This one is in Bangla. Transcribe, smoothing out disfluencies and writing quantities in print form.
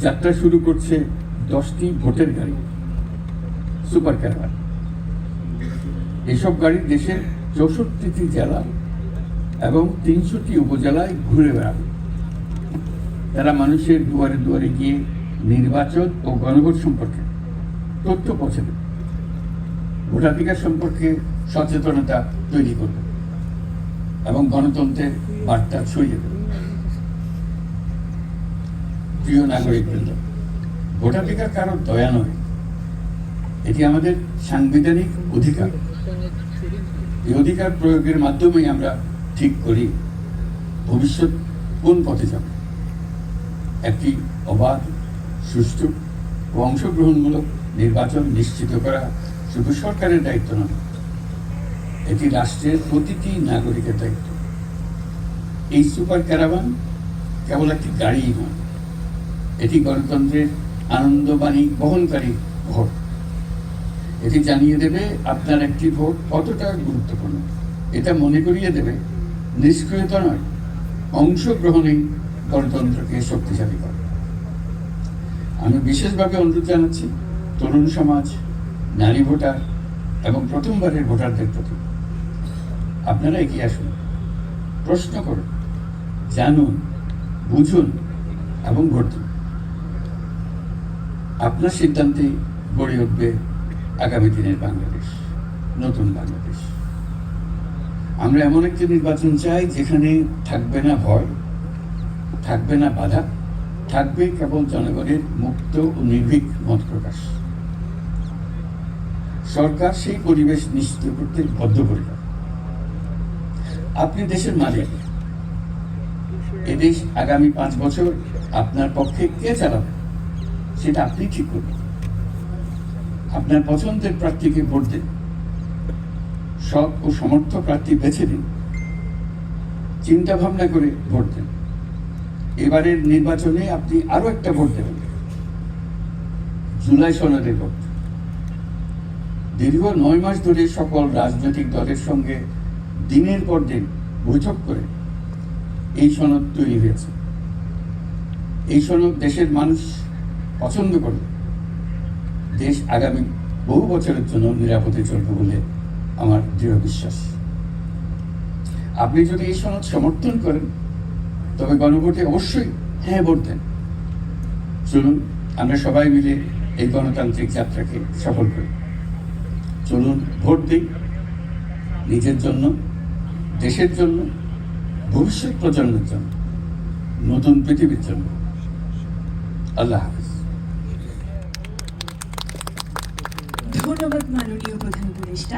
যাত্রা শুরু করছে 10টি ভোটের গাড়ি, সুপার ক্যারাভান। এসব গাড়ি দেশের 64টি জেলা এবং 300টি উপজেলায় ঘুরে বেড়াবে। তারা মানুষের দুয়ারে দুয়ারে গিয়ে নির্বাচন ও গণভোট সম্পর্কে তথ্য পৌঁছে দেবে, ভোটাধিকার সম্পর্কে সচেতনতা তৈরি করবে এবং গণতন্ত্রের বার্তা ছড়িয়ে দেবে। প্রিয় নাগরিকবৃন্দ, ভোটাধিকার কারো দয়া নয়, এটি আমাদের সাংবিধানিক অধিকার। এই অধিকার প্রয়োগের মাধ্যমেই আমরা ঠিক করি ভবিষ্যৎ কোন পথে যাবে। একটি অবাধ, সুষ্ঠু ও অংশগ্রহণমূলক নির্বাচন নিশ্চিত করা শুধু সরকারের দায়িত্ব নয়, এটি রাষ্ট্রের প্রতিটি নাগরিকের দায়িত্ব। এই সুপার ক্যারাভান কেবল একটি গাড়ি নয়, এটি গণতন্ত্রের আনন্দবাণী বহনকারী ভোট। এটি জানিয়ে দেবে আপনার একটি ভোট কতটা গুরুত্বপূর্ণ। এটা মনে করিয়ে দেবে নিষ্ক্রিয়তা নয়, অংশগ্রহণেই গণতন্ত্রকে শক্তিশালী করে। আমি বিশেষভাবে অনুরোধ জানাচ্ছি তরুণ সমাজ, নারী ভোটার এবং প্রথমবারের ভোটারদের প্রতি, আপনারা এগিয়ে আসুন, প্রশ্ন করুন, জানুন, বুঝুন এবং ভোট দিন। আপনার সিদ্ধান্তে গড়ে উঠবে আগামী দিনের বাংলাদেশ, নতুন বাংলাদেশ। আমরা এমন একটি নির্বাচন চাই যেখানে থাকবে না ভয়, থাকবে না বাধা, থাকবে কেবল জনগণের মুক্ত ও নির্ভীক মত প্রকাশ। সরকার সেই পরিবেশ নিশ্চিত করতে বদ্ধপরিকর। আপনি দেশের মালিক। এদেশ আগামী 5 বছর আপনার পক্ষে কে চালাবে সেটা আপনি ঠিক করবেন। আপনার পছন্দের প্রার্থীকে ভোট দিন, সৎ ও সমর্থ প্রার্থী বেছে দিন, চিন্তা ভাবনা করে ভোট দেন। এবারের নির্বাচনে আপনি আরো একটা ভোট দেবেন, জুলাই সনদের ভোট। দীর্ঘ 9 মাস ধরে সকল রাজনৈতিক দলের সঙ্গে দিনের পর দিন বৈঠক করে এই সনদ তৈরি হয়েছে। এই সনদ দেশের মানুষ পছন্দ করবে। দেশ আগামী বহু বছরের জন্য নিরাপদে চলবে বলে আমার দৃঢ় বিশ্বাস। আপনি যদি এই সনদ সমর্থন করেন তবে গণভোটে অবশ্যই হ্যাঁ ভোট দেন। চলুন আমরা সবাই মিলে এই গণতান্ত্রিক যাত্রাকে সফল করি। চলুন ভোট দিই, নিজের জন্য, দেশের জন্য, ভবিষ্যৎ প্রজন্মের জন্য, নতুন পৃথিবীর জন্য। আল্লাহ হাফেজ। ধন্যবাদ মাননীয় প্রধান উপদেষ্টা।